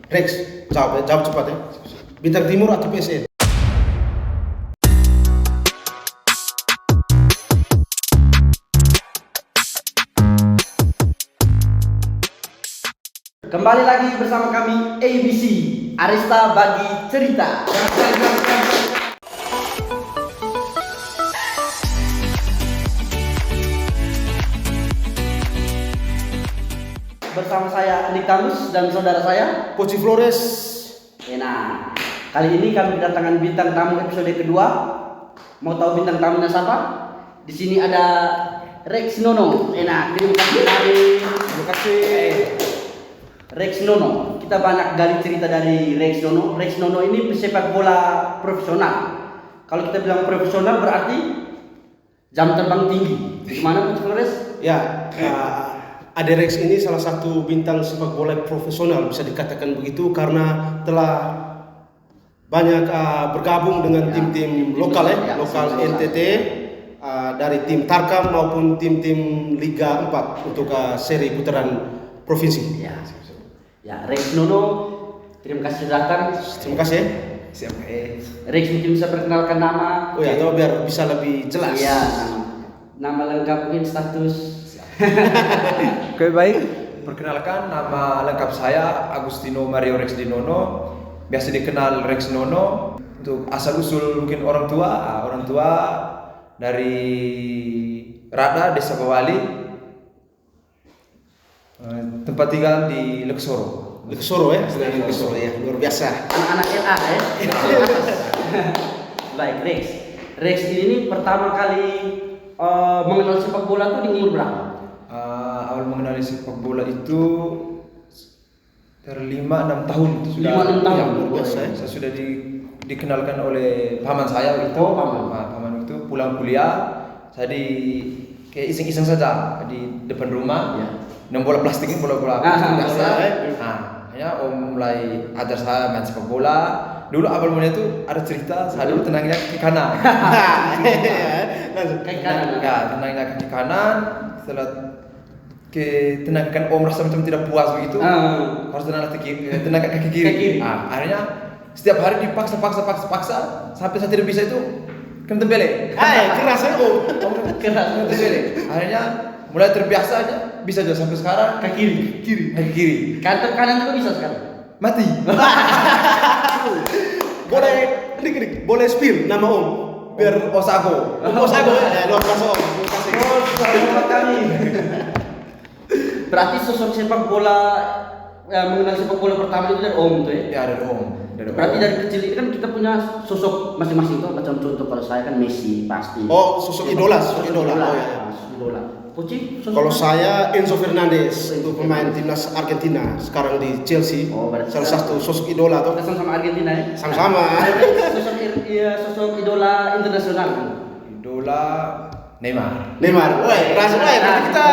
Rex, jawab cepat ya. Bintang Timur atau PSN? Kembali lagi bersama kami ABC Arista Bagi Cerita. Bersama saya Andi Tamus dan saudara saya Poci Flores. Nah, kali ini kami kedatangan bintang tamu episode kedua. Mau tahu bintang tamunya siapa? Di sini ada Rex Nono. Terima kasih. Terima kasih. Rex Nono, kita banyak gali cerita dari Rex Nono. Rex Nono ini pesepak bola profesional. Kalau kita bilang profesional berarti jam terbang tinggi. Gimana Coach Flores? Ya, Ade Rex ini salah satu bintang sepak bola profesional bisa dikatakan begitu karena telah banyak bergabung dengan tim-tim lokal lokal NTT dari tim Tarkam maupun tim-tim Liga 4 untuk seri putaran provinsi. Ya, Rex Nono, terima kasih sudah datang. Terima kasih. Siap. Rex mungkin bisa perkenalkan nama. Oh ya, atau biar bisa lebih jelas. Iya, nama lengkap mungkin status. Oke, baik. Perkenalkan, nama lengkap saya Agustino Mario Rex Di Nono. Biasa dikenal Rex Nono. Untuk asal usul mungkin orang tua dari Rada, Desa Bawali. Tempat tinggal di Leksoro. Leksoro ya, Leksoro ya, luar biasa. Anak-anak LA ya. Baik, Rex. Rex ini pertama kali mengenal sepak bola tuh di umur berapa? Awal mengenali sepak bola itu dari 5-6 tahun itu sudah. 5-6 tahun. Luar biasa. Saya sudah dikenalkan oleh paman saya itu. Oh, paman. Paman itu pulang kuliah, saya kayak iseng-iseng saja di depan rumah. Ya. Nem bola plastik ini bola biasa. Hanya om mulai ajar saya main sepak bola. Dulu awal mulanya itu ada cerita saya dulu tenangnya kaki kanan. Kaki kanan. Tenangnya kaki kanan. Setelah tenangkan om rasa macam tidak puas begitu. Harus tenang kaki kiri. Akhirnya setiap hari dipaksa sampai saya tidak bisa itu kentembele. Keras ya om. Keras. Kentembele. Akhirnya mulai terbiasa aja, bisa aja sampai sekarang kaki kiri. Kantep kanan juga bisa sekarang. Mati. Boleh spill nama om biar Osago. Osago ya, luar biasa om. Terima kasih. Selamat kami. Berarti sosok sepak bola mengenal sepak bola pertama itu dari om tuh ya? Ya dari om. Berarti dari kecil ini kan kita punya sosok masing-masing tuh. Macam contoh kalau saya kan Messi pasti. Oh, sosok idola. Oh ya. Idola. Puci, Kalau saya Enzo Fernandez itu pemain timnas Argentina sekarang di Chelsea. Oh, berarti salah satu sosok idola tuh. kita sama-sama Argentina ya? Sama-sama. Sosok idola internasional kan? Idola Neymar. Woi, Brazil berarti kita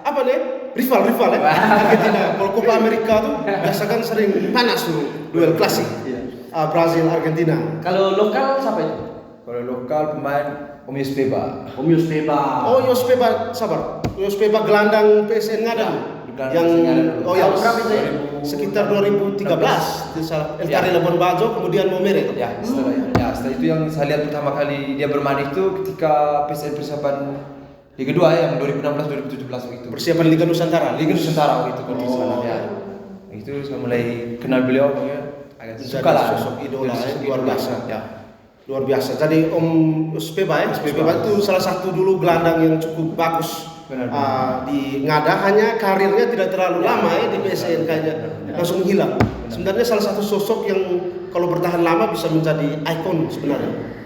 apa nih? Rival ya. Argentina. Kalau Copa America tuh biasa kan sering panas tuh duel klasik. Brazil Argentina. Kalau lokal siapa itu? Kalau lokal pemain Om Yuspeba. Om Yuspeba. Oh, Yospeba, sabar. Yospeba gelandang PSN Ngadan. Yang Tahun berapa itu ya? Sekitar 2013 di Eltari Labuan Bajo kemudian Momere. Ya, setelah itu yang saya lihat pertama kali dia bermain itu ketika PSN persiapan Liga 2 yang 2016-2017 begitu. Persiapan Liga Nusantara. Liga Nusantara gitu kan di sana ya. Itu saya mulai kenal beliau ya. Agak suka lah sosok idola ya, luar biasa. Ya. Luar biasa. Jadi Om Speba itu salah satu dulu gelandang yang cukup bagus. Benar. Di Ngada, hanya karirnya tidak terlalu lama ya di PSN kayaknya langsung hilang. Sebenarnya salah satu sosok yang kalau bertahan lama bisa menjadi ikon sebenarnya.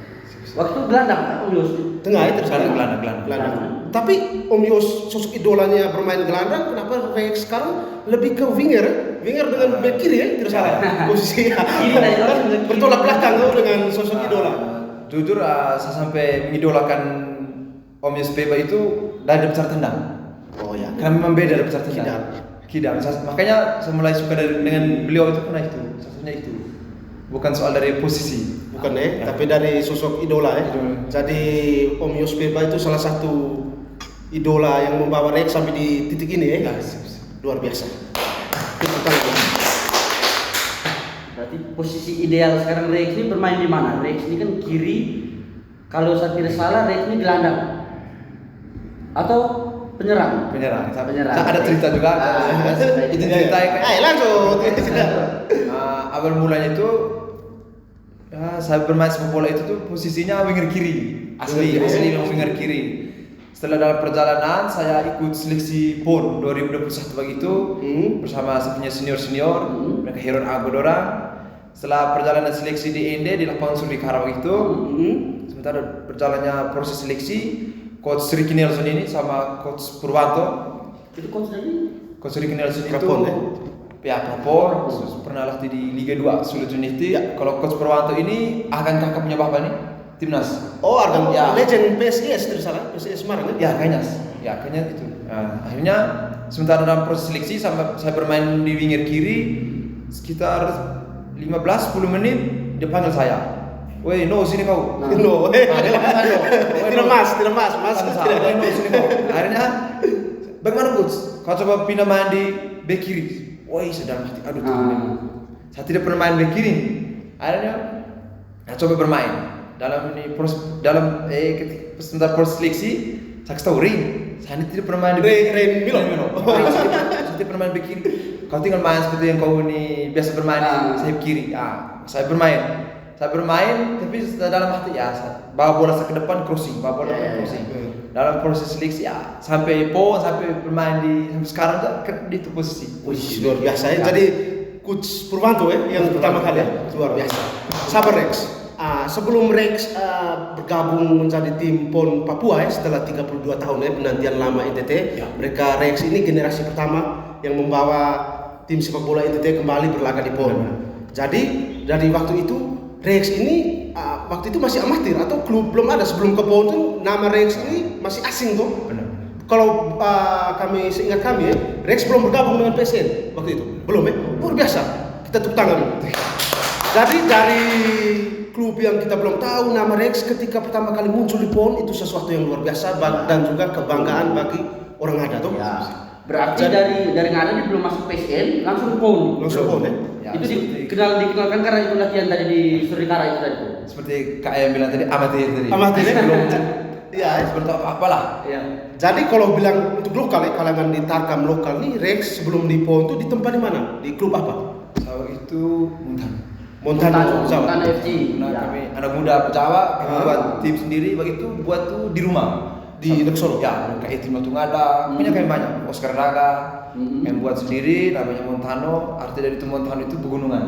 Waktu gelandang Om Yus. Tengah itu Sekarang sekarang gelandang. Tapi Om Yos sosok idolanya bermain gelandang, kenapa Rex sekarang lebih ke winger dengan back kiri ya, tidak salah posisinya. Kan bertolak belakang tuh dengan sosok idola. Jujur saya sampai mengidolakan Om Yuspeba itu dari cara tendang. Oh ya. Karena memang beda dari cara tendang. Kidam. Makanya saya mulai suka dengan beliau itu karena itu, satunya itu. Bukan soal dari posisi. Bukan tapi dari sosok idola ya. Jadi Om Yuspeba itu salah satu idola yang membawa Rex sampai di titik ini ya. Luar biasa. Tepuk tangan. Berarti posisi ideal sekarang Rex ini bermain di mana? Rex ini kan kiri. Kalau saya tidak salah Rex ini gelandang atau penyerang. Penyerang. Penyerang. Ada cerita juga. Itu cerita yang Ayo langsung. awal mulanya itu saya bermain sepak bola itu tuh posisinya winger kiri. Asli memang winger kiri. Setelah dalam perjalanan saya ikut seleksi PON 2021 begitu bersama punya senior mereka Heron Ago dorang. Setelah perjalanan seleksi di Ende di lapangan Suri Karawang itu, sementara berjalannya proses seleksi, coach Ricky Nelson ini sama coach Purwanto. Itu coach dari Coach Ricky Nelson itu Prapon, ya? Prapon, pernah latih di Liga 2 Sulut Unity. Ya. Kalau coach Purwanto ini akan kakaknya bapak nih timnas. Oh, ada Ya. legend PSIS tidak salah, PSIS Semarang ya? Ya kayaknya itu. Nah, akhirnya sementara dalam proses seleksi saya bermain di winger kiri sekitar 15-10 menit dia panggil saya. Woi, no sini kau. No, tidak mas, Panggil saya, "Woi, no sini kau." Akhirnya bagaimana coach? Kau coba pindah main di bek kiri. Woi, sedang mati. Aduh, saya tidak pernah main bek kiri. Akhirnya saya coba bermain. Dalam sebentar proses seleksi saya kasih tahu Ring, saya tidak pernah main di Ring Milo. Saya tidak pernah main di kiri. Kau tinggal main seperti yang kau ini biasa bermain di sayap kiri. Saya bermain tapi dalam hati ya bawa bola ke depan crossing, dalam proses seleksi ya sampai bermain sampai sekarang di itu posisi. Wih, luar biasa ya. Jadi coach Purwanto yang pertama kali ya, luar biasa. Sabar Rex. Sebelum Rex bergabung menjadi tim PON Papua setelah 32 tahun penantian lama NTT, mereka Rex ini generasi pertama yang membawa tim sepak bola NTT kembali berlaga di PON. Jadi dari waktu itu Rex ini waktu itu masih amatir atau klub belum ada sebelum ke PON tuh nama Rex ini masih asing tuh. Kalau seingat kami Rex belum bergabung dengan PSN waktu itu, belum luar biasa. Kita tepuk tangan. Jadi dari klub yang kita belum tahu nama Rex ketika pertama kali muncul di PON itu sesuatu yang luar biasa dan juga kebanggaan bagi orang Ngada tuh. Ya. Berarti dari Ngada dia belum masuk PSN langsung ke PON. Langsung PON Itu dikenalkan karena itu latihan tadi di Surikara itu tadi. Seperti Kak yang bilang tadi amatir tadi. Amatir belum. Iya, seperti apa-apalah. Iya. Jadi kalau bilang untuk lokal kalangan di Tarkam lokal nih Rex sebelum di PON itu di tempat di mana? Di klub apa? Saya itu Montano FC. Nah, kami anak muda Jawa, kami buat tim sendiri, begitu buat tuh di rumah di Solo. Ya, kayak tim Batu Ngada, punya kami banyak. Oscar Raga, yang buat sendiri, namanya Montano. Arti dari itu Montano itu pegunungan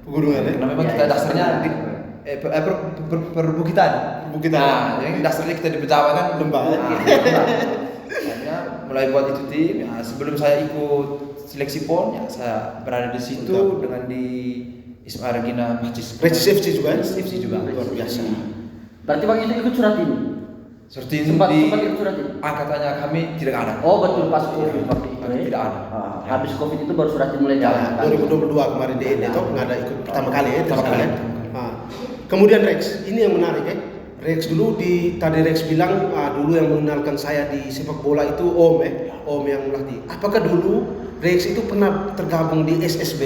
ya. Karena memang kita dasarnya di perbukitan. Nah, jadi dasarnya kita di Jawa kan lembah. Akhirnya mulai buat itu tim. Ya, sebelum saya ikut seleksi PON, ya saya berada di situ dengan di Isma Regina Pacis FC juga luar biasa. Berarti waktu itu ikut Suratin. Sempat ikut Suratin. Angkatannya kami tidak ada. Oh betul pas Covid waktu itu. Tidak ada. Habis Covid itu baru Suratin mulai jalan. 2022 kemarin di Ende nggak ada ikut pertama kali Kemudian Rex, ini yang menarik Rex dulu tadi Rex bilang dulu yang mengenalkan saya di sepak bola itu Om yang melatih. Apakah dulu Rex itu pernah tergabung di SSB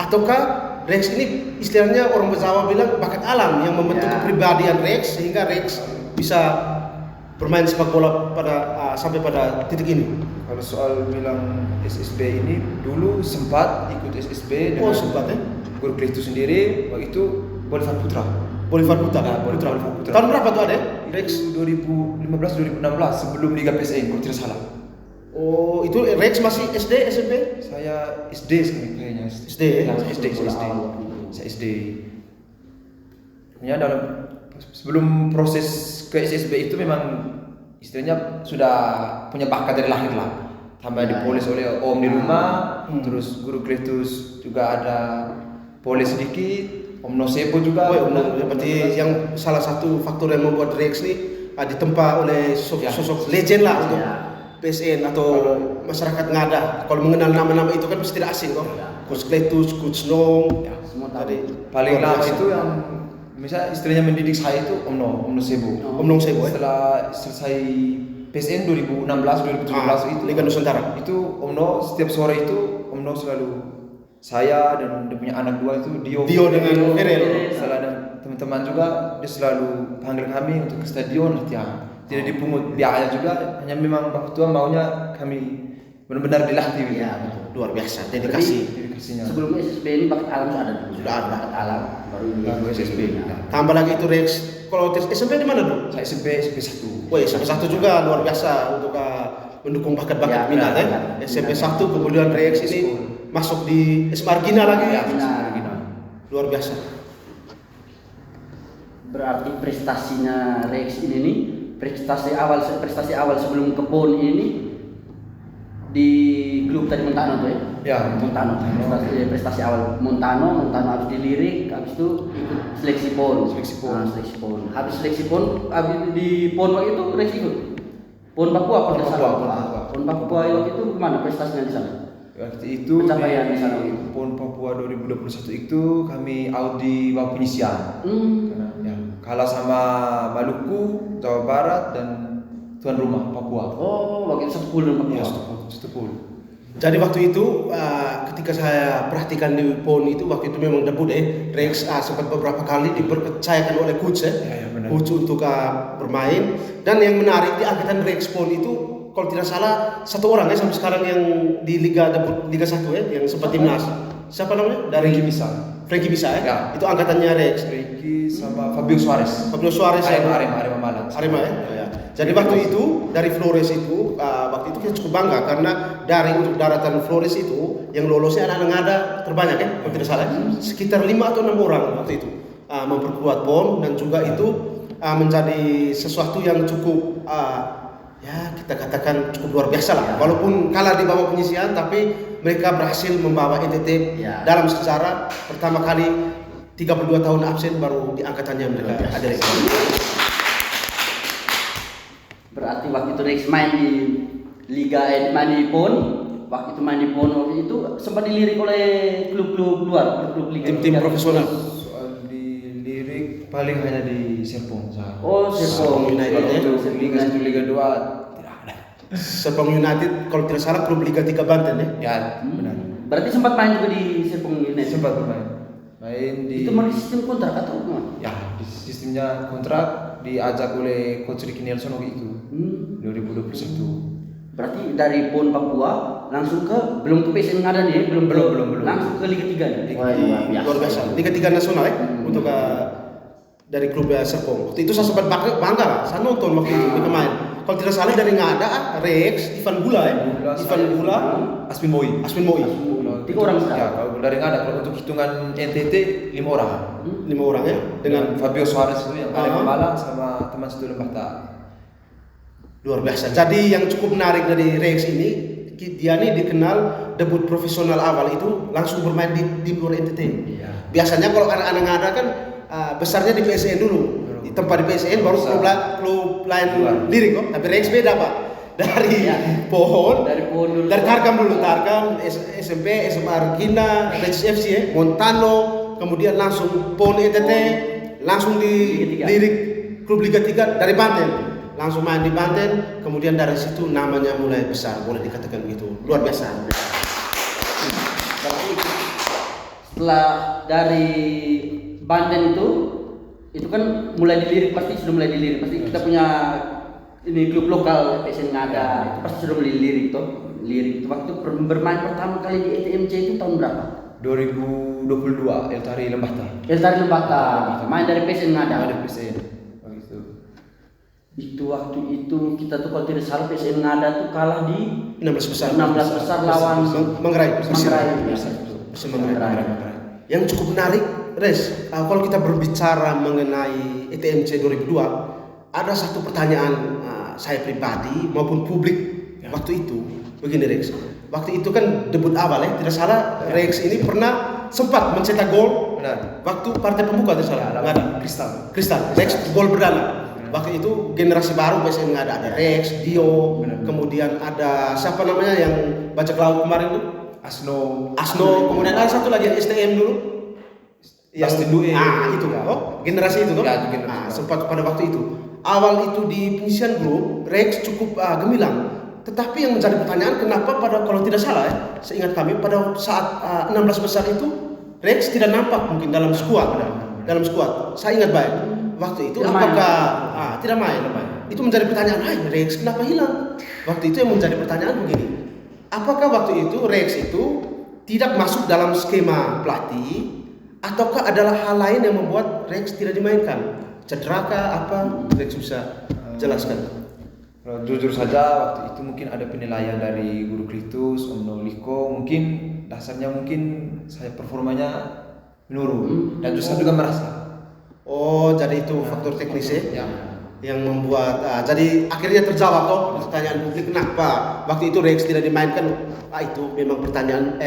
ataukah Rex ini istilahnya orang Jawa bilang bakat alam yang membentuk kepribadian Rex sehingga Rex bisa bermain sepak bola sampai pada titik ini? Kalau soal bilang SSB ini dulu sempat ikut SSB dengan Guru Kristo sendiri, waktu itu Bolivar Putra. Tahun berapa tuh ada? Rex 2015-2016 sebelum Liga PSN kalau tidak salah. Oh, itu Rex masih SD, SMP? Saya SD kayaknya. SD. Saya SD. Punya dalam sebelum proses ke SSB itu memang istilahnya sudah punya bakat dari lahir lah. Tambah dipolis oleh Om di rumah, terus Guru Kletus juga ada polis sedikit, Om Nosebo juga. Berarti yang salah satu faktor yang membuat Rex nih ditempa oleh sosok legend lah untuk PSN atau masyarakat Ngada. Kalau mengenal nama-nama itu kan pasti tidak asing kok. Coach Kletus, Coach Nong, semua tadi paling lama itu yang misalnya istilahnya mendidik saya itu Om Nosebo. Om Nosebo. Setelah selesai PSN 2016-2017 itu Liga Nusantara. Itu Om No setiap sore itu Om No selalu saya dan dia punya anak dua itu Dio dengan Ferel. Setelah ada teman-teman juga, dia selalu panggil kami untuk ke stadion latihan. Tidak dipungut biaya juga, hanya memang Pak Ketua maunya kami benar-benar dilatih. Iya, betul. Luar biasa, dedikasi. Dedikasinya. Sebelum SSB ini bakat alam sudah ada dulu. Sudah ada. Bakat alam baru ini Baru SSB. Ya. Tambah lagi itu Rex. Kalau SMP di mana dulu? Saya SMP 1. Woi, SMP 1 juga luar biasa untuk mendukung bakat-bakat Ya, minat ya. benar. SMP 1 kemudian Rex ini masuk di SMA Argina lagi ya. Nah, Luar biasa. berarti prestasinya Rex ini nih, prestasi awal sebelum ke PON ini di klub tadi Montano tuh ya. Ya, Montano. Prestasi awal Montano harus dilirik, habis itu ikut seleksi PON. Seleksi PON. Nah, seleksi PON. Habis seleksi PON, habis di PON waktu itu Rex ikut. PON Papua kalau tidak salah. PON Papua waktu itu gimana prestasinya di sana? Waktu itu Pencapaian di sana. PON Papua 2021 itu kami out di bawah penyisian. Karena, ya, kalah sama Maluku, Jawa Barat dan tuan rumah Papua. Oh, waktu itu 10 Papua. Ya, satu pool. Jadi waktu itu ketika saya perhatikan di PON itu waktu itu memang debut Rex sempat beberapa kali dipercayakan oleh coach Ya, benar. coach untuk bermain, dan yang menarik di angkatan Rex PON itu kalau tidak salah satu orang sampai sekarang yang di Liga 1 yang sempat timnas. Siapa namanya? Dari Frankie Bisa Ya. Itu angkatannya Rex. Ricky sama Fabio Suarez. Fabio Suarez Arema Malang. Arema ya. Jadi waktu itu dari Flores itu waktu itu kita cukup bangga karena dari untuk daratan Flores itu yang lolosnya anak-anak Ngada terbanyak kalau tidak salah sekitar 5 atau 6 orang waktu itu memperkuat PON, dan juga itu menjadi sesuatu yang cukup ya kita katakan cukup luar biasa lah. Walaupun kalah di bawah penyisian, tapi mereka berhasil membawa NTT dalam sejarah pertama kali 32 tahun absen baru di angkatannya mereka ada. Berarti waktu itu Rex main di Liga main di PON, waktu itu sempat dilirik oleh klub-klub luar, klub-klub Liga. Tim-tim profesional. Soal dilirik paling hanya di Serpong. Oh, Serpong United ya. Untuk Liga 1, Liga 2 tidak ada. Serpong United kalau tidak salah klub Liga 3 Banten ya. Ya, benar. Berarti sempat main juga di Serpong United. Sempat bermain. Main di Itu masih sistem kontrak atau gimana? ya, di sistemnya kontrak diajak oleh coach Ricky Nelson waktu itu. 2021. Berarti dari PON Papua langsung ke belum ke PSN Ngada nih, belum. Langsung ke Liga 3 nih. Luar biasa. Liga 3 nasional ya untuk dari klub Serpong. Waktu itu saya sempat bangga, saya nonton waktu itu mereka main. Kalau tidak salah dari Ngada, Rex, Ivan Gula ya. Ivan Gula, Asmin Moi. 3 orang Ya, sekarang. kalau dari nggak ada, kalau untuk hitungan NTT 5 orang. 5 orang ya dengan Fabio Suarez itu yang Arema Malang sama teman satu Lembata. luar biasa. Jadi yang cukup menarik dari Rex ini, dia ini dikenal debut profesional awal itu langsung bermain di luar NTT. Iya. Biasanya kalau anak-anak Ngada kan besarnya di PSN dulu. Di tempat di PSN baru klub lain lirik kok. Tapi Rex beda Pak. Dari PON, Dari PON dulu. dari Tarkam dulu, Tarkam, SMP, SMA Argina, Rex FC ya, Montano, kemudian langsung PON NTT, langsung di Liga 3. lirik klub Liga 3 dari Banten. Langsung main di Banten, kemudian dari situ namanya mulai besar, boleh dikatakan begitu. Luar biasa. Berarti setelah dari Banten itu kan mulai dilirik, pasti kita punya ini klub lokal PSN Ngada itu pasti sudah mulai lirik itu waktu bermain pertama kali di ETMC itu tahun berapa? 2022 Eltari Lembata. Eltari Lembata main dari PSN Ngada. Ada PSN. Begitu. Itu waktu itu kita tuh kalau tidak salah PSN Ngada tuh kalah di 16 besar. 16 besar lawan Manggarai. Manggarai. Yang cukup menarik, Res, kalau kita berbicara mengenai ETMC 2002, ada satu pertanyaan saya pribadi maupun publik waktu itu. Begini Rex, waktu itu kan debut awal ya, tidak salah Rex ini pernah sempat mencetak gol. Benar. Waktu partai pembuka tidak salah, nggak ada. Kristal. Rex gol berdana. Waktu itu generasi baru biasanya nggak ada Rex, Dio, kemudian ada siapa namanya yang bajak laut kemarin tuh? Asno, kemudian ada satu lagi yang STM dulu. Justin Due. Itu generasi itu Ya, generasi baru. sempat pada waktu itu. Awal itu di penyisian grup, Rex cukup gemilang. Tetapi yang menjadi pertanyaan, kenapa pada kalau tidak salah ya, seingat kami pada saat 16 besar itu Rex tidak nampak mungkin dalam skuad. Saya ingat baik. Waktu itu Tidak apakah main. tidak main? Itu menjadi pertanyaan, Rex kenapa hilang? Waktu itu yang menjadi pertanyaan begini. Apakah waktu itu Rex itu tidak masuk dalam skema pelatih, ataukah adalah hal lain yang membuat Rex tidak dimainkan? Cedera kah apa? Rex bisa jelaskan. Kalau jujur saja waktu itu mungkin ada penilaian dari guru Kritus, Om Noliko, mungkin dasarnya mungkin saya performanya menurun dan saya juga merasa. Oh, jadi itu faktor teknis ya? Ya. Yang membuat jadi akhirnya terjawab toh pertanyaan publik kenapa waktu itu Rex tidak dimainkan. Itu memang pertandingan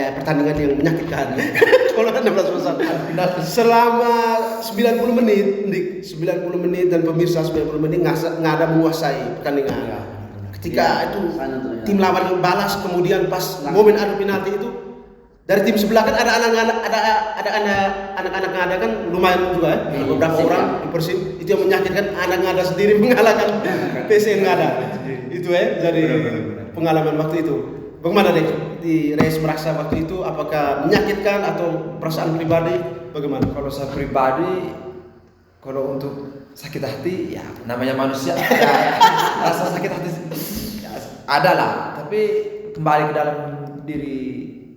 yang menyakitkan. Kalau 16 besar selama 90 menit, Dik, 90 menit dan pemirsa 90 menit nggak ada menguasai pertandingan. Ya. Ketika itu Sana tuh, ya. tim lawan balas, kemudian pas momen adu penalti itu dari tim sebelah kan ada anak-anak ngada kan lumayan juga ya. Ada beberapa Persib, orang ya. di Persib itu yang menyakitkan anak ngada sendiri mengalahkan PSN ngada. Itu ya jadi Benar. pengalaman waktu itu. Bagaimana Rex? Di Rex merasa waktu itu apakah menyakitkan atau perasaan pribadi? Bagaimana? Kalau saya pribadi, kalau untuk sakit hati, ya namanya manusia, ya, rasa sakit hati ya, ada lah. Tapi kembali ke dalam diri,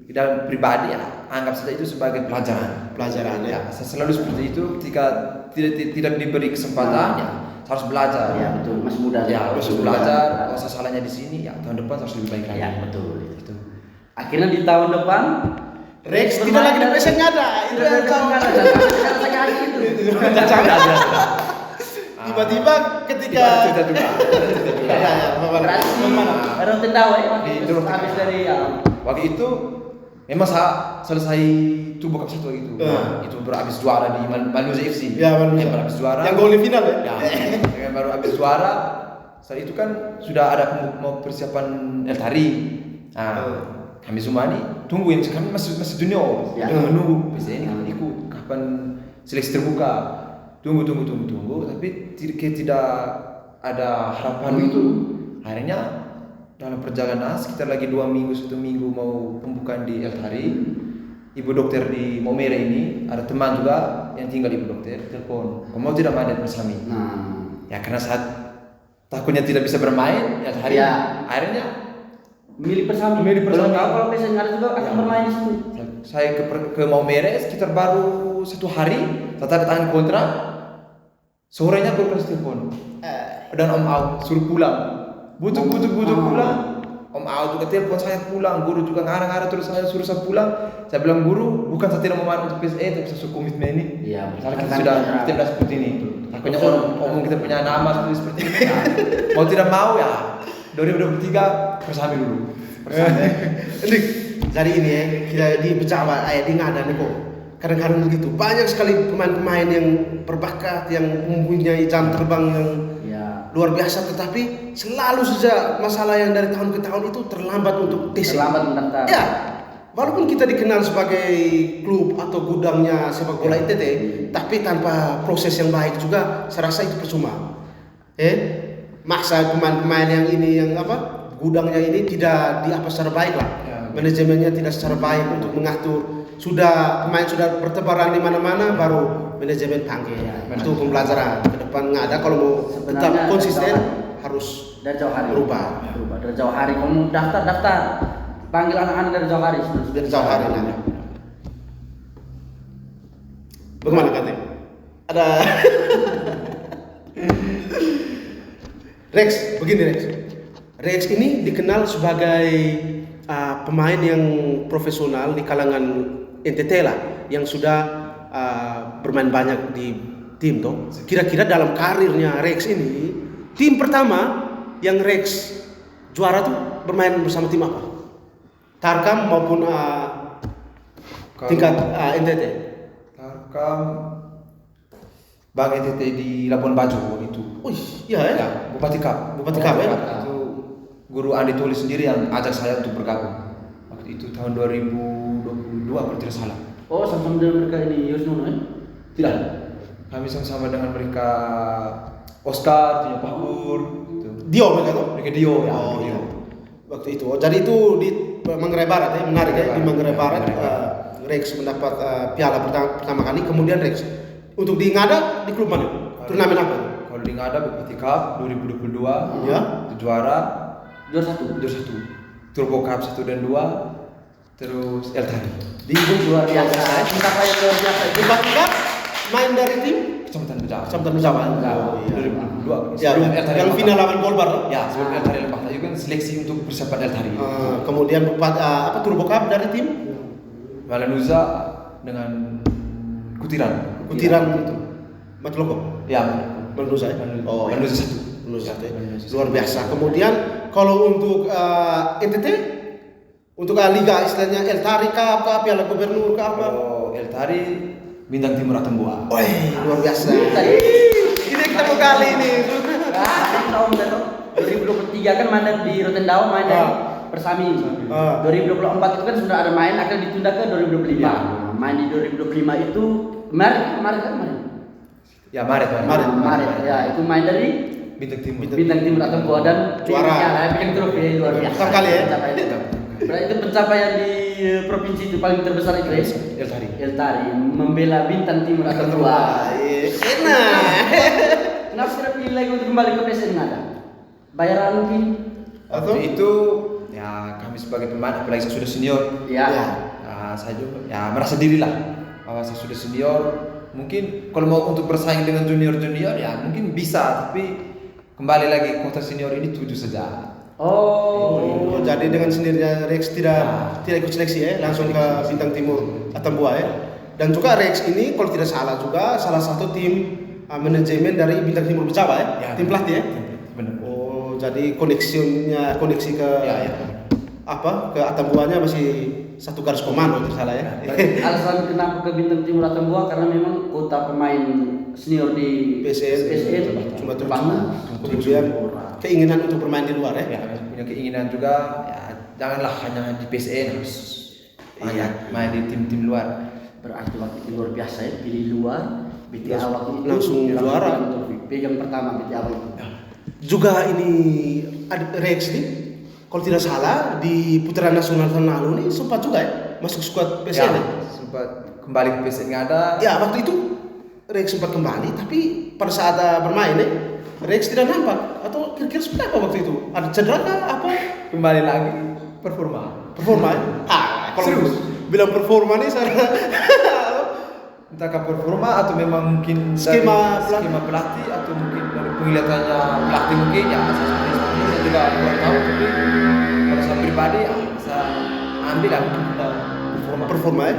ke dalam pribadi ya, anggap saja itu sebagai pelajaran. Pelajaran ya. Ya, saya selalu seperti itu. Ketika tidak diberi kesempatan, ya saya harus belajar. Ya betul, masih muda. Ya, Masih harus muda. belajar. Kalau saya salahnya di sini, ya tahun depan harus lebih baik lagi. Ya betul. Itu. Akhirnya di tahun depan Rex tidak lagi di PSN ngada. Itu yang tahu. Tiba-tiba ketika Cerita juga. Berarti rutin tahu ya Itu rutin. habis dari Waktu itu memang saya selesai tubuh cup 1 gitu. Itu baru habis juara di Maluza FC. Ya, Maluza. Yang baru habis juara. yang gol di final ya. Ya, yang baru habis juara. Saat itu kan sudah ada mau persiapan Eltari. Nah, kami semua nih tunggu yang kami masih junior. Ya. Menunggu PSN ini ikut kapan seleksi terbuka. Tunggu tapi tidak ada harapan itu. Akhirnya dalam perjalanan sekitar lagi 1 minggu mau pembukaan di Eltari, ibu dokter di Maumere ini ada teman juga yang tinggal ibu dokter telepon, kamu tidak main bersama? Ya karena saat takutnya tidak bisa bermain Eltari, Ya. akhirnya milih Persami. Milih Persami. Belum tahu kalau PSN ada juga akan bermain di situ. saya ke Maumere sekitar baru 1 hari, saya tanda tangan kontrak, sorenya gue kasih telepon, dan Om Au suruh pulang. Butuh pulang. Om Au juga telepon saya pulang, guru juga ngarang-ngarang terus saya suruh saya pulang. Saya bilang guru, bukan saya tidak mau main untuk PSE, tapi saya suruh komitmen ini. Iya, Karena kita kan sudah ya. kita seperti ini. Takutnya orang omong kita punya nama seperti ini. Nah, mau tidak mau ya 2023 bersama dulu. Dik, jadi ini ya kita di Bejawa, di ngada nih kok. Kadang-kadang begitu. Banyak sekali pemain-pemain yang berbakat, yang mempunyai jam terbang yang Ya. luar biasa, tetapi selalu saja masalah yang dari tahun ke tahun itu terlambat untuk tes. Terlambat mendaftar. Ya, walaupun kita dikenal sebagai klub atau gudangnya sepak bola NTT, tapi tanpa proses yang baik juga, saya rasa itu percuma. Maksa pemain-pemain yang ini yang gudangnya ini tidak secara baik lah. Ya. Manajemennya tidak secara baik untuk mengatur. Pemain sudah bertebaran di mana-mana, baru manajemen panggil. Ya, Itu pembelajaran ke depan nggak ada kalau mau tetap Sebenarnya konsisten dari harus dari jauh hari. berubah. Dari jauh hari. Kamu daftar. Panggil anak-anak dari jauh hari. Dari jauh hari nanti. Bagaimana katanya? Ada Rex, begini Rex. Rex ini dikenal sebagai pemain yang profesional di kalangan NTT lah, yang sudah bermain banyak di tim toh. Kira-kira dalam karirnya Rex ini, tim pertama yang Rex juara tuh bermain bersama tim apa? Tarkam maupun tingkat NTT. Tarkam Bang NTT di Labuan Bajo itu. Iya ya. Ya, Bupati Cup. Bupati Cup, ya? Itu guru Andi Tulis sendiri yang ajak saya untuk bergabung. Waktu itu tahun 2022 kalau tidak salah. Oh, sama-sama dengan mereka ini Yusnono ya? Tidak. Kami sama-sama dengan mereka Oscar, Tino Pahur, gitu. Dio mereka tuh. Mereka Dio ya. Oh, Dio. iya. waktu itu. Oh, jadi itu di Manggarai Barat ya, menarik ya, di Manggarai Barat. Rex mendapat piala pertama kali, kemudian Rex untuk di Ngada di klub mana? Turnamen apa? Kalau di Ngada BPT Cup 2022 Ya. juara Juara 1. juara 1. Turbo Cup 1 dan 2 terus El Tari. Di Luar biasa. Pencapaian luar biasa itu. tiba-tiba main dari tim Kecamatan Bejawa. Kecamatan Bejawa. Bejawa. 2022. Ya, Sebelum El Tari yang Lembah final Tari. lawan Golbar. Ya, sebelum El Tari Lembah Tari itu kan seleksi untuk persiapan El Tari. Kemudian apa Turbo Cup dari tim Malanuza dengan Kutiran. Kutiran itu Matloko. Ya, Manusa ya? Oh, Manusa ya. 1. Manusa ya. Manusa. Luar biasa. Kemudian kalau untuk NTT untuk liga istilahnya El Tari kah apa Piala Gubernur kah apa? Kalau El Tari Bintang Timur Atambua. Wih, luar biasa. Tadi. Ini kita mau kali ini. Tahun 2023 kan main di Rotendao, main dari Persami. 2024 itu kan sudah ada main, akan ditunda ke 2025. Nah, main di 2025 itu Maret. Ya, Maret. Ya, itu main dari Bintang Timur. Bintang Timur Atambua dan Juara. Ya, bikin trofi luar biasa. Pertama kali ya? Pencapaian. Berarti itu pencapaian di provinsi itu paling terbesar itu ya? El Tari. El Tari membela Bintang Timur Atambua. Enak. Kenapa tidak pilih lagi untuk kembali ke PSN ada? Bayaran mungkin? Atau? Waktu itu ya kami sebagai pemain apalagi saya sudah senior. Ya. Ya. Ya, saya juga ya merasa dirilah bahwa saya sudah senior. Mungkin kalau mau untuk bersaing dengan junior ya mungkin bisa, tapi kembali lagi kota senior ini 7 saja. Oh, jadi dengan sendirinya Rex tidak ikut seleksi ya, langsung ke Bintang Timur Atambua ya. Dan juga Rex ini kalau tidak salah juga salah satu tim manajemen dari Bintang Timur Bejawa ya, Ya, tim pelatih ya. Benar. Oh, jadi koneksi ke Ya. apa ke Atambuanya masih satu garis komando tidak salah ya. Alasan kenapa ke Bintang Timur Atambua karena memang kota pemain senior di PSN cuma terbatas. kemudian keinginan untuk bermain di luar ya. Ya, punya keinginan juga ya janganlah hanya di PSN harus banyak main di tim-tim luar. Berarti waktu itu luar biasa ya, pilih luar BTA waktu itu Langsung juara. pegang pertama BTA itu. Juga ini Rex ini kalau tidak salah di putaran nasional tahun lalu ini sempat juga ya masuk skuad PSN ya. Sempat kembali ke PSN nggak ada. Ya waktu itu Rex sempat kembali tapi pada saat bermain ya Rex tidak nampak atau kira-kira seperti apa waktu itu? Ada cedera kah apa? Kembali lagi performa. Performa ya? Kalau Serius? bilang performa nih saya Entahkah performa atau memang mungkin Skema dari skema pelatih atau mungkin dari penglihatannya pelatih mungkin ya saya juga kurang tahu, tapi kalau saya pribadi ya saya ambil lah mungkin performa ya?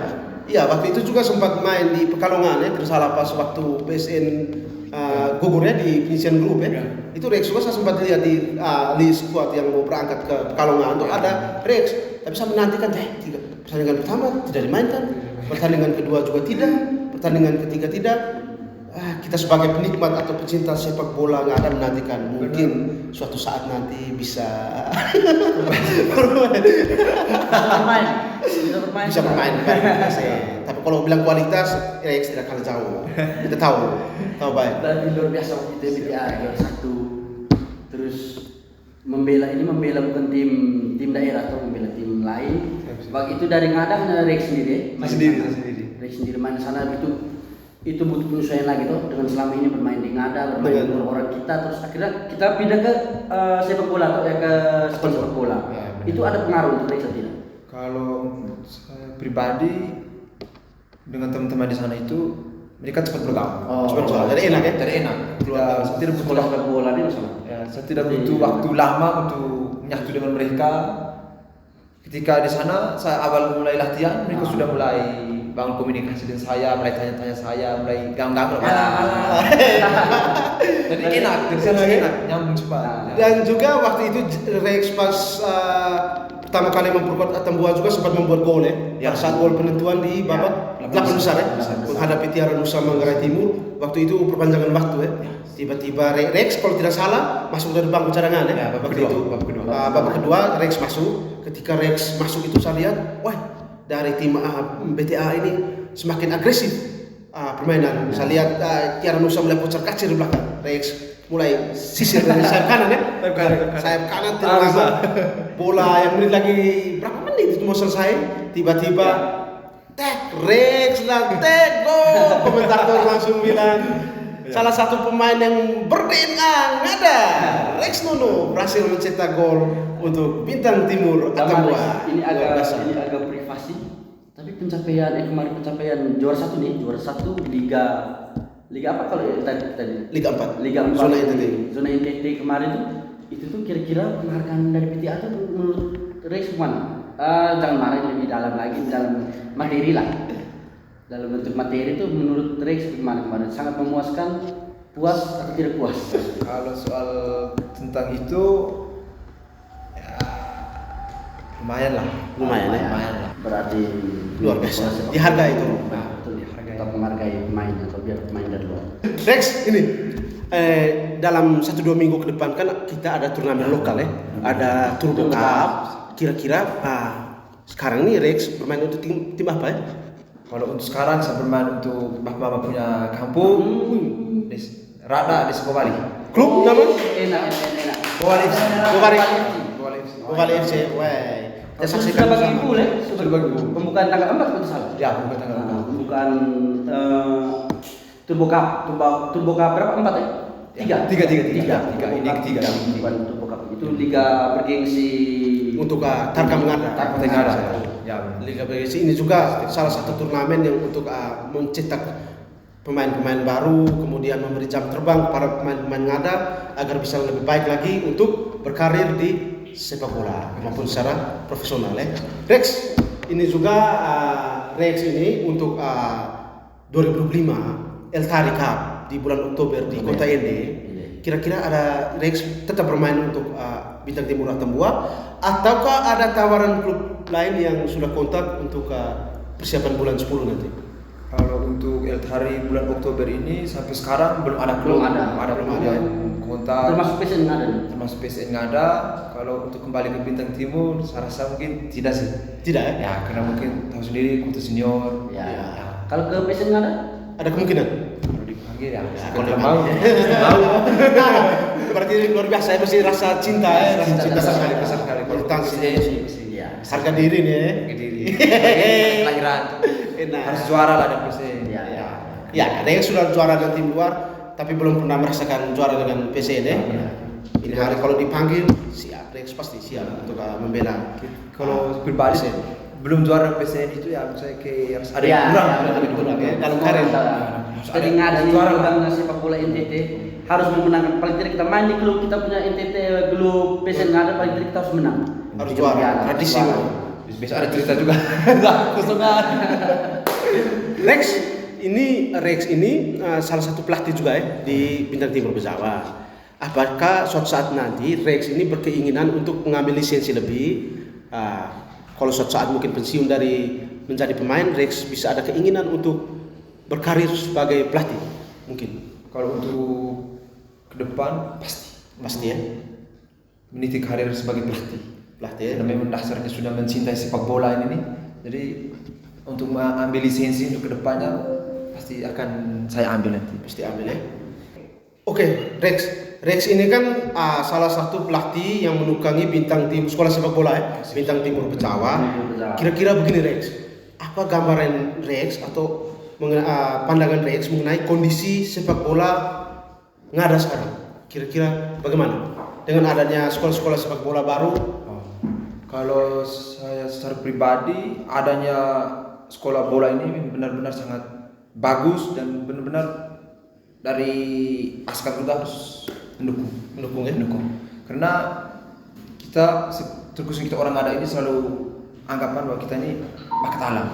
Iya waktu itu juga sempat main di Pekalongan ya, tidak salah pas waktu PSN gugur ya di penyisian grup ya. Itu Rex juga saya sempat lihat di list squad yang mau berangkat ke Pekalongan untuk ada Rex, tapi saya menantikan pertandingan pertama tidak dimainkan, pertandingan kedua juga tidak, pertandingan ketiga tidak. Kita sebagai penikmat atau pecinta sepak bola nggak ada menantikan mungkin suatu saat nanti bisa bisa bermain tapi kalau bilang kualitas Rex tidak kalah jauh, kita tahu baik. Dan luar biasa waktu itu BTA juara 1. Terus membela bukan tim daerah atau membela tim lain. Waktu itu dari Ngada hanya Rex sendiri. Rex sendiri main di sana itu butuh penyesuaian lagi tuh dengan selama ini bermain di Ngada, bermain dengan orang kita, terus akhirnya kita pindah ke sepak bola atau ya ke sepak bola. Ya, itu ada pengaruh untuk Rex atau tidak? Kalau saya pribadi dengan teman-teman di sana itu mereka cepat bergaul. Cepat bergaul. Jadi enak ya? Jadi enak. Saya tidak butuh Sekolah sepak bola ini masalah. ya, saya tidak butuh waktu lama untuk menyatu dengan mereka. Ketika di sana saya awal mulai latihan, mereka sudah mulai bangun komunikasi dengan saya, mulai tanya-tanya saya, mulai ganggu. Jadi enak, enak, nyambung cepat. Dan juga waktu itu Rex pas pertama kali memperkuat Atambua juga sempat membuat gol ya. Ya. Saat gol penentuan di babak 8 besar ya, menghadapi Tiara Nusa Manggarai Timur. Waktu itu perpanjangan waktu ya. Tiba-tiba Rex kalau tidak salah masuk dari bangku cadangan ya. Ya, babak waktu kedua, itu. Babak kedua Rex masuk. Ketika Rex masuk itu saya lihat, wah dari tim BTA ini semakin agresif permainan. Saya lihat Tiara Nusa mulai kocar kacir di belakang. Rex mulai sisir dari sayap kanan ya. Sayap kanan tidak lama. Bola yang menit lagi berapa menit itu mau selesai, tiba-tiba Rex dan gol. Komentator langsung bilang salah satu pemain yang berdendang ada Rex Nono berhasil mencetak gol untuk Bintang Timur Atambua. Ini agak privasi, tapi kemarin pencapaian juara satu Liga apa kalau tadi? Liga 4. Liga 4 Zona NTT. kemarin itu tuh kira-kira penghargaan dari PTA tuh menurut Rex mana? Jangan marah lebih dalam lagi dalam materi lah. Dalam bentuk materi itu menurut Rex gimana kemarin? Sangat memuaskan, puas atau tidak puas? Kalau soal tentang itu ya lumayan lah. Lumayan lah. Berarti Luar biasa. Dihargai itu. Nah, betul dihargai. Tetap menghargai pemain atau biar pemain dari luar. Rex ini dalam 1-2 minggu ke depan kan kita ada turnamen lokal ya. Ada Turbo Cup. Kira-kira sekarang ini Rex bermain untuk tim apa ya? Kalau untuk sekarang saya bermain untuk Mama punya kampung di Rada di Sukobali. Klub nama? Enak. Bovali FC. Wah. Kita saksikan Sudah bagi bersama. boleh. Sudah bagi pool. Pembukaan tanggal 4 kalau salah. Ya, bukan tanggal Pembukaan Turbo Cup berapa? 4 ya? Tiga. Ini ketiga. Bukan Turbo Cup. Itu liga bergengsi Untuk Tarkam Ngada. Tarkam Ngada. Ya. Liga BGC ini juga salah satu turnamen yang untuk mencetak pemain-pemain baru, kemudian memberi jam terbang kepada pemain-pemain Ngada agar bisa lebih baik lagi untuk berkarir di sepak bola maupun secara profesional ya. Rex, ini juga Rex ini untuk 2025 El Tari Cup di bulan Oktober di Kota Ende. Kira-kira ada Rex tetap bermain untuk Bintang Timur Atambua ataukah ada tawaran klub lain yang sudah kontak untuk persiapan bulan 10 nanti? Kalau untuk El Tari bulan Oktober ini sampai sekarang belum ada Belum ada. yang kontak. Termasuk PSN nggak ada. Termasuk PSN nggak ada. Kalau untuk kembali ke Bintang Timur, saya rasa mungkin tidak sih. Tidak ya? Ya, karena mungkin tahu sendiri kota senior. Ya. Ya. Kalau ke PSN nggak ada? Ada kemungkinan? Kalau dipanggil ya, kalau kalau mau. mau. Berarti luar biasa ya, masih rasa cinta ya, rasa cinta besar sekali. sekali. Kalau tangsi Ya. harga diri nih ya. Harga diri. Kelahiran. Enak. Harus juara lah dan PSN. Ya. Ya, ada yang sudah juara dengan tim luar, tapi belum pernah merasakan juara dengan PSN ya. Ini hari kalau dipanggil siap, Rex pasti siap untuk membela. Kalau pribadi sih belum juara PSN itu ya saya kayak harus ada Ya, yang kurang. ya, lebih kurang ya. Dalam karir. Sering ada nih Juara lah. program sepak bola NTT harus memenangkan. Paling tidak kita main di klub kita punya NTT klub PSN nggak ada, paling tidak kita harus menang. Harus Bikin juara, piala, tradisi. juara. Besok ada cerita juga. Kosongan. Rex ini salah satu pelatih juga ya di Bintang Timur Bezawa. Apakah suatu saat nanti Rex ini berkeinginan untuk mengambil lisensi lebih? Kalau suatu saat mungkin pensiun dari menjadi pemain, Rex bisa ada keinginan untuk berkarir sebagai pelatih mungkin. Kalau untuk ke depan Pasti ya. meniti karir sebagai pelatih. Pelatih ya. Karena memang dasarnya sudah mencintai sepak bola ini nih. Jadi untuk mengambil lisensi untuk kedepannya pasti akan saya ambil nanti. Pasti ambil ya. Oke, Rex ini kan salah satu pelatih yang menukangi Bintang Timur sekolah sepak bola ya, Bintang Timur Becawa. Kira-kira begini Rex, apa gambaran Rex atau pandangan Rex mengenai kondisi sepak bola Ngada sekarang? Kira-kira bagaimana dengan adanya sekolah-sekolah sepak bola baru? Kalau saya secara pribadi adanya sekolah bola ini benar-benar sangat bagus dan benar-benar dari askar kita harus mendukung ya. Karena kita terkhusus kita orang ada ini selalu anggapan bahwa kita ini bakat alam.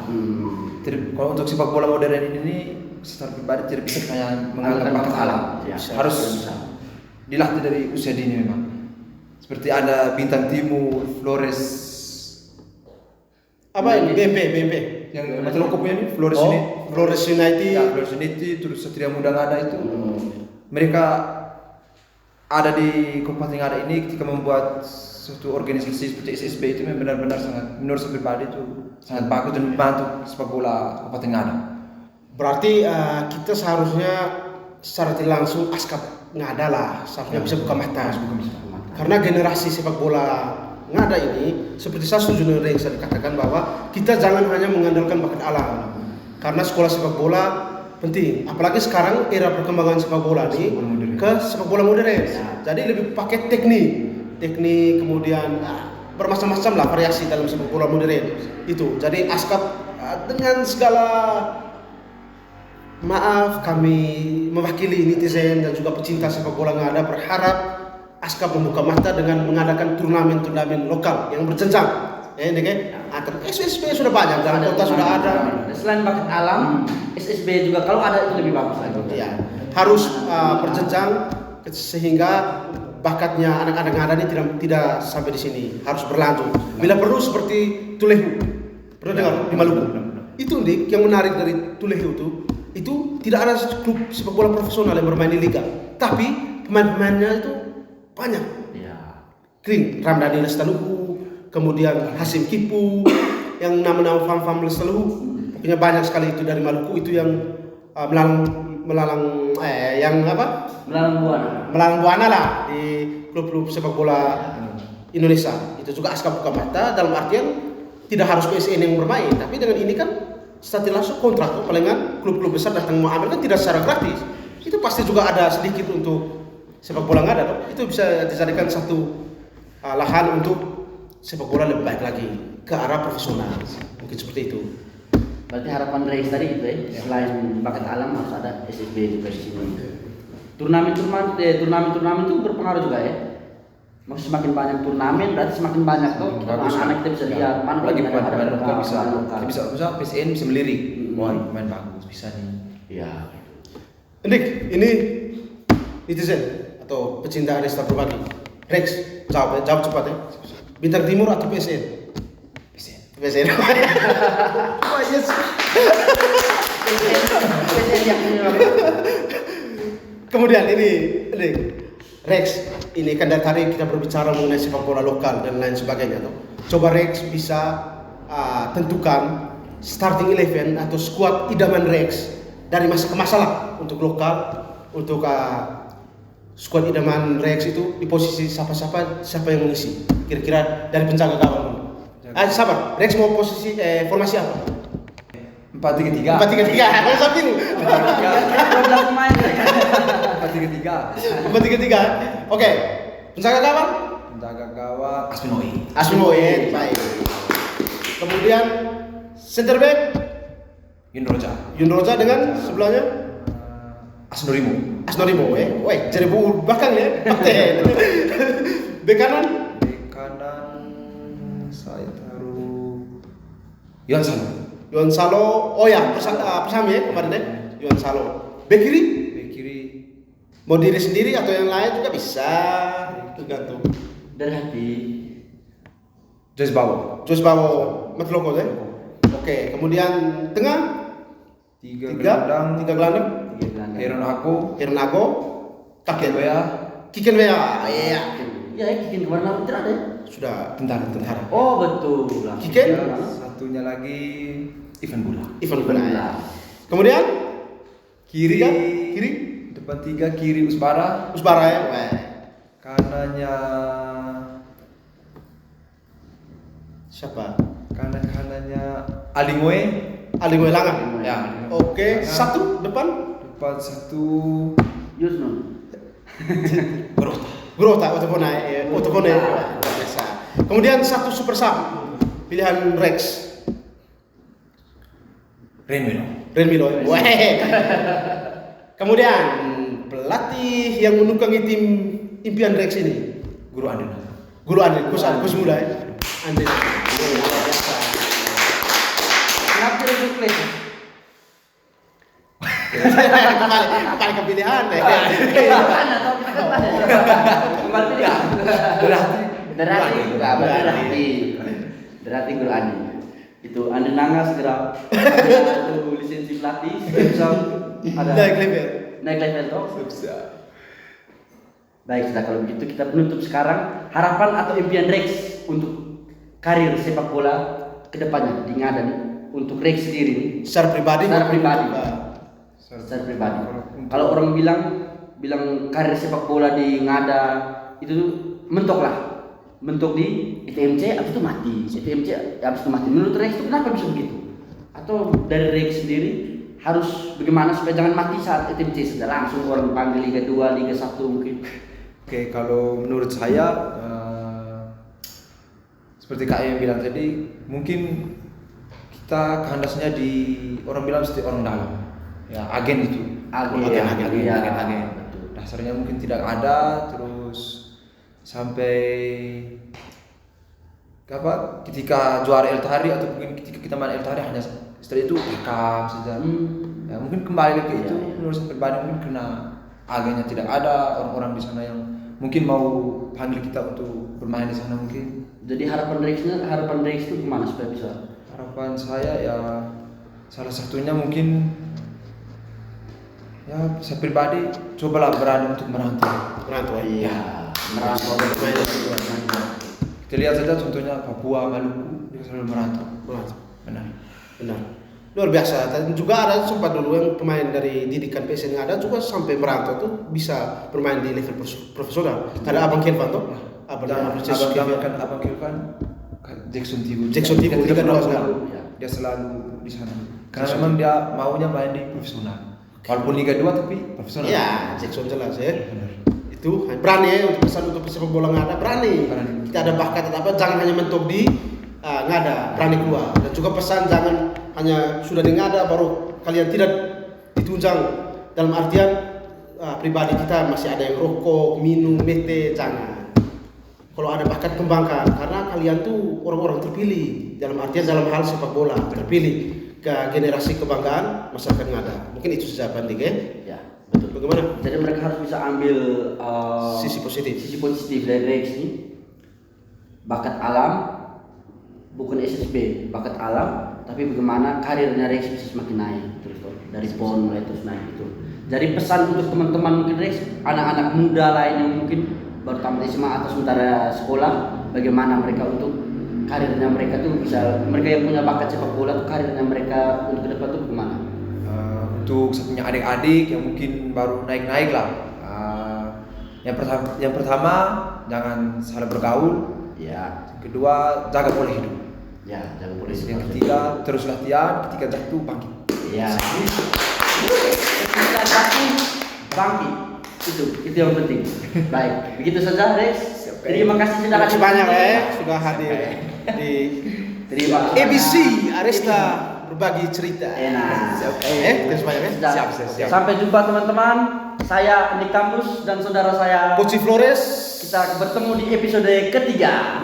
Jadi kalau untuk sepak bola modern ini secara pribadi tidak bisa saya menganggap bakat alam. Ya, Harus dilatih dari usia dini memang. Seperti ada Bintang Timur, Flores. Apa ini? BMP. Yang Mataloko punya ini Flores Oh, ini. Flores United. Ya, Flores United, terus Satria Muda Ngada itu. Mereka ada di Kabupaten Ngada ini ketika membuat suatu organisasi seperti SSB itu memang benar-benar sangat, menurut saya pribadi itu sangat bagus dan membantu sepak bola Kabupaten Ngada. Berarti kita seharusnya secara tidak langsung Askap Ngada lah sampai bisa buka mata. Karena generasi sepak bola Ngada ini seperti saya setuju dengan yang saya dikatakan bahwa kita jangan hanya mengandalkan bakat alam. Karena sekolah sepak bola penting, apalagi sekarang era perkembangan sepak bola ini ke sepak bola modern. Jadi lebih pakai teknik kemudian bermacam-macam lah variasi dalam sepak bola modern itu. Jadi Askap dengan segala maaf kami mewakili netizen dan juga pecinta sepak bola Ngada berharap Askap membuka mata dengan mengadakan turnamen lokal yang berjenjang. Ini kan, SSB sudah banyak, dalam kota sudah ada. Selain bakat alam, SSB juga kalau ada itu lebih bagus lagi. Ya, harus berjenjang sehingga bakatnya anak-anak Ngada ini tidak sampai di sini, harus berlanjut. Bila perlu seperti Tulehu, pernah dengar di Maluku? Itu Dik, yang menarik dari Tulehu itu tidak ada klub sepak bola profesional yang bermain di liga, tapi pemain-pemainnya itu banyak. Ya. Kring, Ramdhani Lestaluhu, kemudian Hasim Kipu, yang nama-nama fam-fam Lestaluhu, pokoknya banyak sekali itu dari Maluku itu yang melalang buana lah di klub-klub sepak bola Indonesia. Itu juga Askap buka mata dalam artian tidak harus PSN yang bermain, tapi dengan ini kan setelah langsung kontrak tuh palingan klub-klub besar datang mau ambil kan tidak secara gratis. Itu pasti juga ada sedikit untuk sepak bola Ngada tuh. Itu bisa dijadikan satu lahan untuk sepak bola lebih baik lagi ke arah profesional. Mungkin seperti itu. Berarti harapan Reis tadi gitu ya. Selain bakat alam harus ada SSB juga di sini. Turnamen itu berpengaruh juga ya. Maksudnya semakin banyak turnamen berarti semakin banyak tuh anak-anak kita bisa lihat mana lagi lagi pemain lokal lokal. bisa PSN bisa melirik. Wah, main bagus bisa nih. Iya. Ndik, ini netizen atau pecinta Arista berbagi. Rex, jawab cepat ya. Bintang Timur atau PSN? PSN. Oh yes. Kemudian ini Rex, ini kan dari tadi kita berbicara mengenai sepak bola lokal dan lain sebagainya. Coba Rex bisa tentukan starting 11 atau squad idaman Rex dari masa ke masa lah untuk lokal, untuk squad idaman Rex itu di posisi siapa yang mengisi. Kira-kira dari penjaga gawang. Sabar, Rex mau posisi formasi apa? 4-3-3. 4-3-3. Kalau samping. 12 pemain. 4-3-3. Oke. Penjaga gawang? Penjaga gawang Asminoe. Baik. Kemudian center back Yun Roja dengan sebelahnya Asnorimo. Woi, jadi belakang ya. Bek kanan Saya taruh Yon Salo. Oh ya, bersama ya kemarin ya. Yon Salo. Bek kiri mau diri sendiri atau yang lain juga bisa, tergantung. Dari hati. Joyce Bawo. Matloko ya. Oke, kemudian tengah tiga gelandang. Heron Ako. Kiken Wea. Iya. Ya, Kiken kemana tidak ada ya? Sudah tentara. Oh betul. Kiken. Satunya lagi Ivan Bula. Kemudian Kiri. Depan kiri Usbara ya. Kanannya Siapa? kanannya Alimoe Langan. ya. Oke, satu depan satu Yusnun. Grota Otopone. Biasa. Kemudian satu super sub pilihan Rex. Renmilo. Kemudian pelatih yang menukangi tim impian Rex ini, Guru Andin, Gus Muda ya. Andin. Kenapa itu klik? Kembali ke pilihan deh. Kembali pilihan. Derati Guru Andi. Itu Andi Nanga segera tunggu lisensi pelatih bisa ada naik level toh. Baik, sudah kalau begitu kita penutup sekarang harapan atau impian Rex untuk karir sepak bola kedepannya di Ngada nih, untuk Rex sendiri nih. Secara pribadi. Secara secara pribadi. Kalau orang bilang karir sepak bola di Ngada itu mentok di ITMC habis itu mati. ITMC habis itu mati. Menurut Rex itu kenapa bisa begitu? Atau dari Rex sendiri harus bagaimana supaya jangan mati saat ITMC sudah langsung orang panggil Liga 2, Liga 1 mungkin. Oke, kalau menurut saya seperti Kak yang bilang tadi, mungkin kita kehandasnya di orang bilang seperti orang dalam, ya agen itu. Agen. Betul. Dasarnya mungkin tidak ada, terus sampai ketika juara Eltahari atau mungkin ketika kita main Eltahari hanya setelah itu rekam saja. Ya mungkin kembali ke itu menurut saya pribadi mungkin karena agennya tidak ada, orang-orang di sana yang mungkin mau panggil kita untuk bermain di sana mungkin. Jadi harapan Rex itu kemana supaya bisa? Harapan saya ya salah satunya mungkin ya saya pribadi cobalah berani untuk merantau. Iya, merantau. Kita lihat saja contohnya Papua, Maluku, dia selalu merantau. Benar. Luar biasa. Dan juga ada sempat dulu yang pemain dari didikan PSN yang ada juga sampai merantau tuh bisa bermain di level profesional. Ada Abang Kelvin tuh. Abang Kelvin, Jackson Tibu Liga 2 sekarang. Dia selalu di sana. Karena memang dia maunya main di profesional. Walaupun Liga 2 tapi profesional. Iya, Jackson jelas ya. Itu berani ya untuk pesan untuk sepak bola Ngada berani. Kita ada bakat apa jangan hanya mentok di Ngada, berani keluar. Dan juga pesan jangan hanya sudah di Ngada baru kalian tidak ditunjang dalam artian pribadi kita masih ada yang rokok, minum, mete, jangan. Kalau ada bakat kembangkan karena kalian tuh orang-orang terpilih dalam artian dalam hal sepak bola terpilih ke generasi kebanggaan masyarakat Ngada. Mungkin itu saja Pandik ya. Ya, betul. Bagaimana? Jadi mereka harus bisa ambil Sisi positif dari Rex ini. Bakat alam bukan SSB, bakat alam tapi bagaimana karirnya Rex bisa semakin naik terus dari PON mulai terus naik itu. Jadi pesan untuk teman-teman mungkin Rex, anak-anak muda lain yang mungkin baru tamat SMA atau sementara sekolah, bagaimana mereka untuk karirnya mereka tuh bisa, mereka yang punya bakat sepak bola tuh karirnya mereka untuk ke depan tuh bagaimana? Untuk saya punya adik-adik yang mungkin baru naik-naik lah. Yang pertama jangan salah bergaul. Ya. Yang kedua jaga pola hidup. Ya, jaga pola hidup. Yang ketiga terus latihan. Ketika jatuh bangkit. Ya. Ketika jatuh bangkit. Itu yang penting. Baik, begitu saja Rex. Terima kasih sudah hadir. Banyak ya sudah hadir di Terima kasih. ABC Aresta berbagi cerita. Enak. Terus banyak ya. Siap. Sampai jumpa teman-teman. Saya Nick Kampus dan saudara saya Poci Flores. Kita bertemu di episode ketiga.